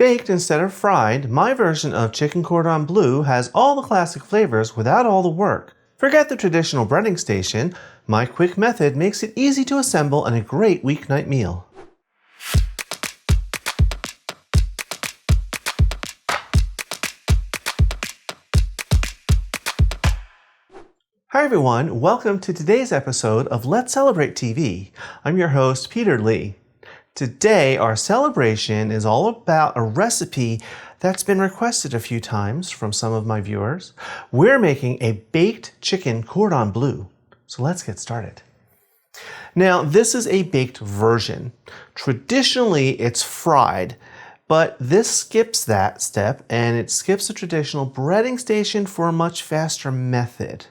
Baked instead of fried, my version of Chicken Cordon Bleu has all the classic flavors without all the work. Forget the traditional breading station. My quick method makes it easy to assemble and a great weeknight meal. Hi everyone, welcome to today's episode of Let's Celebrate TV. I'm your host, Peter Lee. Today, our celebration is all about a recipe that's been requested a few times from some of my viewers. We're making a baked chicken cordon bleu. So let's get started. Now, this is a baked version. Traditionally, it's fried, but this skips that step and it skips the traditional breading station for a much faster method.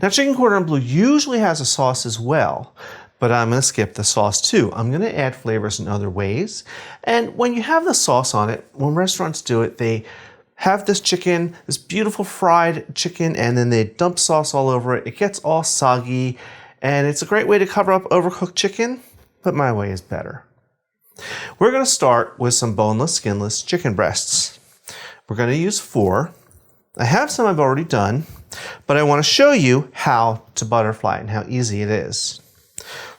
Now, chicken cordon bleu usually has a sauce as well, but I'm going to skip the sauce too. I'm going to add flavors in other ways. And when you have the sauce on it, when restaurants do it, they have this chicken, this beautiful fried chicken, and then they dump sauce all over it. It gets all soggy, and it's a great way to cover up overcooked chicken, but my way is better. We're going to start with some boneless, skinless chicken breasts. We're going to use 4. I have some I've already done, but I want to show you how to butterfly and how easy it is.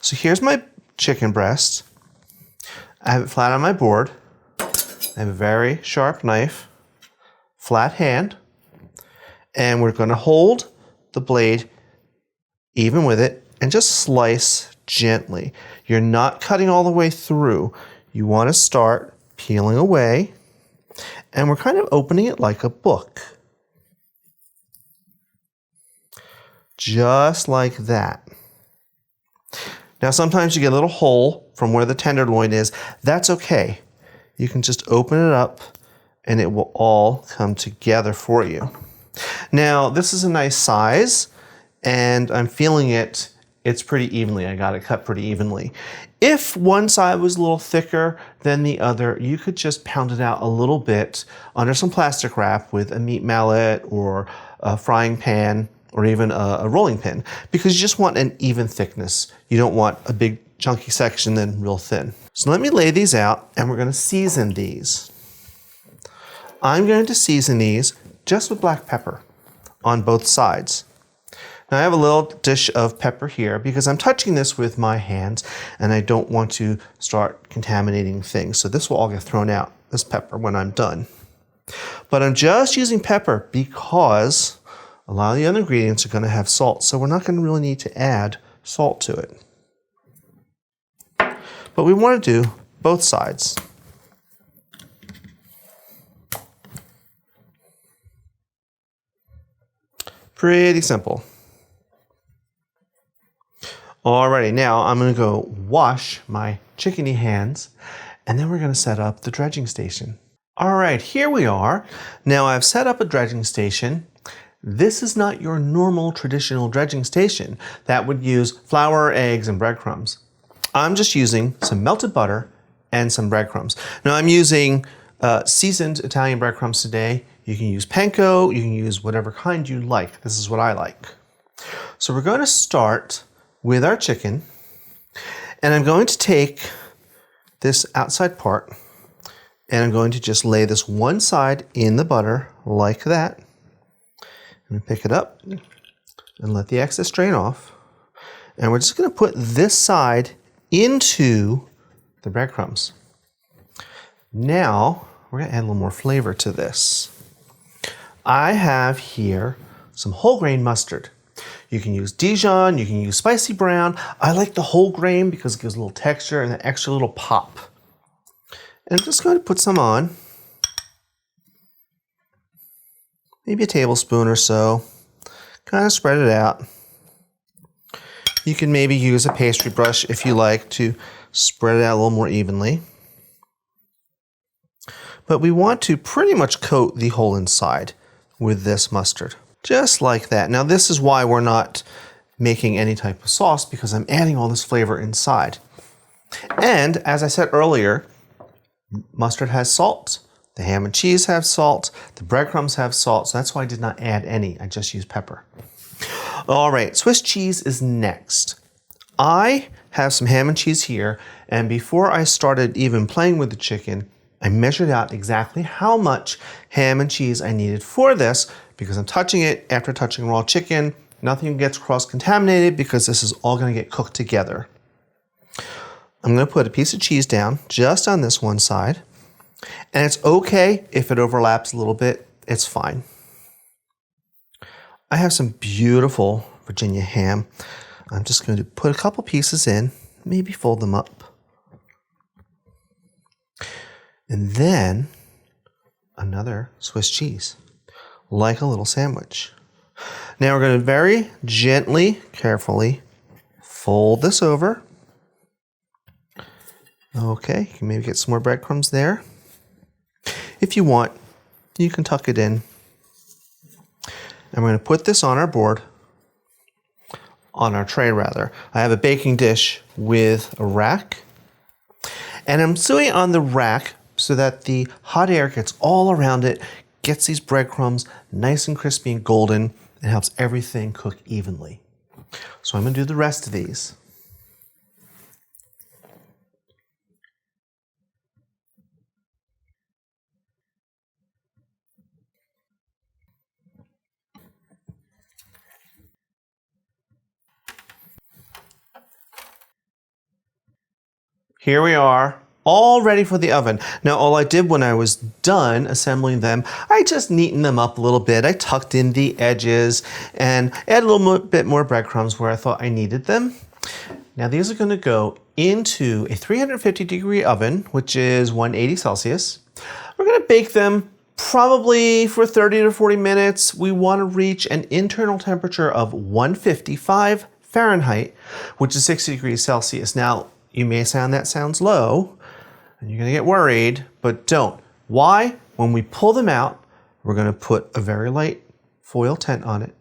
So here's my chicken breast. I have it flat on my board. I have a very sharp knife, flat hand, and we're going to hold the blade even with it and just slice gently. You're not cutting all the way through. You want to start peeling away, and we're kind of opening it like a book. Just like that. Now, sometimes you get a little hole from where the tenderloin is. That's okay. You can just open it up and it will all come together for you. Now, this is a nice size and I'm feeling it. It's pretty evenly. I got it cut pretty evenly. If one side was a little thicker than the other, you could just pound it out a little bit under some plastic wrap with a meat mallet or a frying pan, or even a rolling pin, because you just want an even thickness. You don't want a big chunky section then real thin. So let me lay these out and we're going to season these. I'm going to season these just with black pepper on both sides. Now I have a little dish of pepper here because I'm touching this with my hands and I don't want to start contaminating things. So this will all get thrown out, this pepper, when I'm done. But I'm just using pepper because a lot of the other ingredients are going to have salt, so we're not going to really need to add salt to it. But we want to do both sides. Pretty simple. Alrighty, now I'm going to go wash my chickeny hands, and then we're going to set up the dredging station. Alright, here we are. Now I've set up a dredging station. This is not your normal traditional dredging station that would use flour, eggs, and breadcrumbs. I'm just using some melted butter and some breadcrumbs. Now I'm using seasoned Italian breadcrumbs today. You can use panko, you can use whatever kind you like. This is what I like. So we're going to start with our chicken, and I'm going to take this outside part and I'm going to just lay this one side in the butter like that. And pick it up and let the excess drain off. And we're just going to put this side into the breadcrumbs. Now, we're going to add a little more flavor to this. I have here some whole grain mustard. You can use Dijon, you can use spicy brown. I like the whole grain because it gives a little texture and an extra little pop. And I'm just going to put some on. Maybe a tablespoon or so. Kind of spread it out. You can maybe use a pastry brush if you like to spread it out a little more evenly. But we want to pretty much coat the whole inside with this mustard. Just like that. Now this is why we're not making any type of sauce, because I'm adding all this flavor inside. And as I said earlier, mustard has salt. The ham and cheese have salt. The breadcrumbs have salt. So that's why I did not add any. I just used pepper. All right, Swiss cheese is next. I have some ham and cheese here. And before I started even playing with the chicken, I measured out exactly how much ham and cheese I needed for this because I'm touching it after touching raw chicken. Nothing gets cross-contaminated because this is all going to get cooked together. I'm going to put a piece of cheese down just on this one side. And it's okay if it overlaps a little bit. It's fine. I have some beautiful Virginia ham. I'm just going to put a couple pieces in, maybe fold them up. And then another Swiss cheese, like a little sandwich. Now we're going to very gently, carefully fold this over. Okay, you can maybe get some more breadcrumbs there. If you want, you can tuck it in. And we're going to put this on our board, on our tray rather. I have a baking dish with a rack. And I'm doing it on the rack so that the hot air gets all around it, gets these breadcrumbs nice and crispy and golden, and helps everything cook evenly. So I'm going to do the rest of these. Here we are, all ready for the oven. Now, all I did when I was done assembling them, I just neatened them up a little bit. I tucked in the edges and added a little bit more breadcrumbs where I thought I needed them. Now, these are going to go into a 350-degree oven, which is 180 Celsius. We're going to bake them probably for 30 to 40 minutes. We want to reach an internal temperature of 155 Fahrenheit, which is 60 degrees Celsius. Now, you may sound that sounds low, and you're going to get worried, but don't. Why? When we pull them out, we're going to put a very light foil tent on it,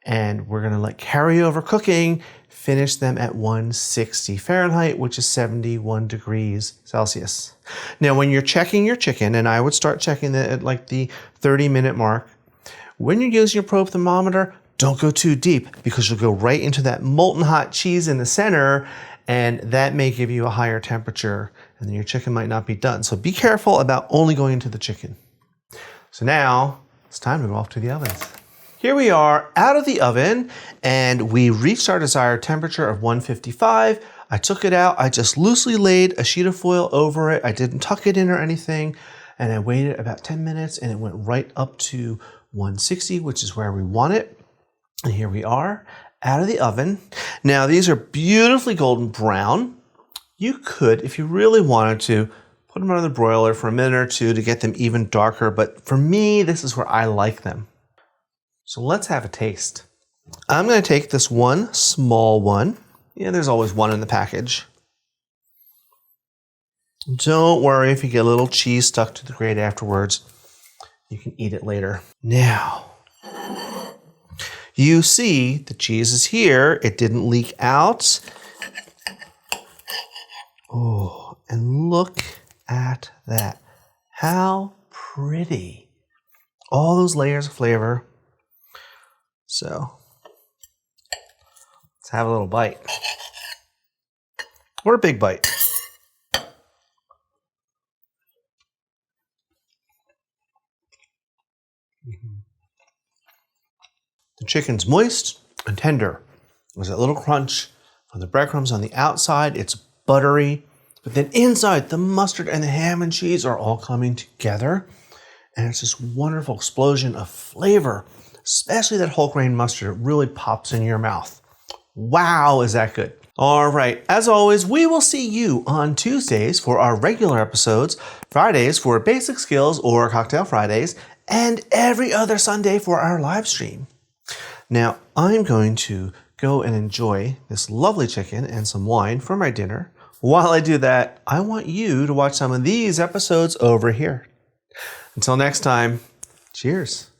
and we're going to let carry over cooking, finish them at 160 Fahrenheit, which is 71 degrees Celsius. Now, when you're checking your chicken, and I would start checking it at like the 30-minute mark, when you're using your probe thermometer, don't go too deep because you'll go right into that molten hot cheese in the center, and that may give you a higher temperature, and then your chicken might not be done. So be careful about only going into the chicken. So now it's time to go off to the ovens. Here we are out of the oven, and we reached our desired temperature of 155. I took it out. I just loosely laid a sheet of foil over it. I didn't tuck it in or anything, and I waited about 10 minutes, and it went right up to 160, which is where we want it. And here we are out of the oven. Now these are beautifully golden brown. You could, if you really wanted to, put them on the broiler for a minute or two to get them even darker, but for me, this is where I like them. So let's have a taste. I'm going to take this one small one. Yeah, there's always one in the package. Don't worry if you get a little cheese stuck to the grate afterwards. You can eat it later. Now, you see the cheese is here. It didn't leak out. Oh, and look at that. How pretty. All those layers of flavor. So, let's have a little bite. Or a big bite. The chicken's moist and tender. There's that little crunch from the breadcrumbs on the outside. It's buttery. But then inside, the mustard and the ham and cheese are all coming together. And it's this wonderful explosion of flavor, especially that whole grain mustard. It really pops in your mouth. Wow, is that good. All right, as always, we will see you on Tuesdays for our regular episodes, Fridays for Basic Skills or Cocktail Fridays, and every other Sunday for our live stream. Now, I'm going to go and enjoy this lovely chicken and some wine for my dinner. While I do that, I want you to watch some of these episodes over here. Until next time, cheers.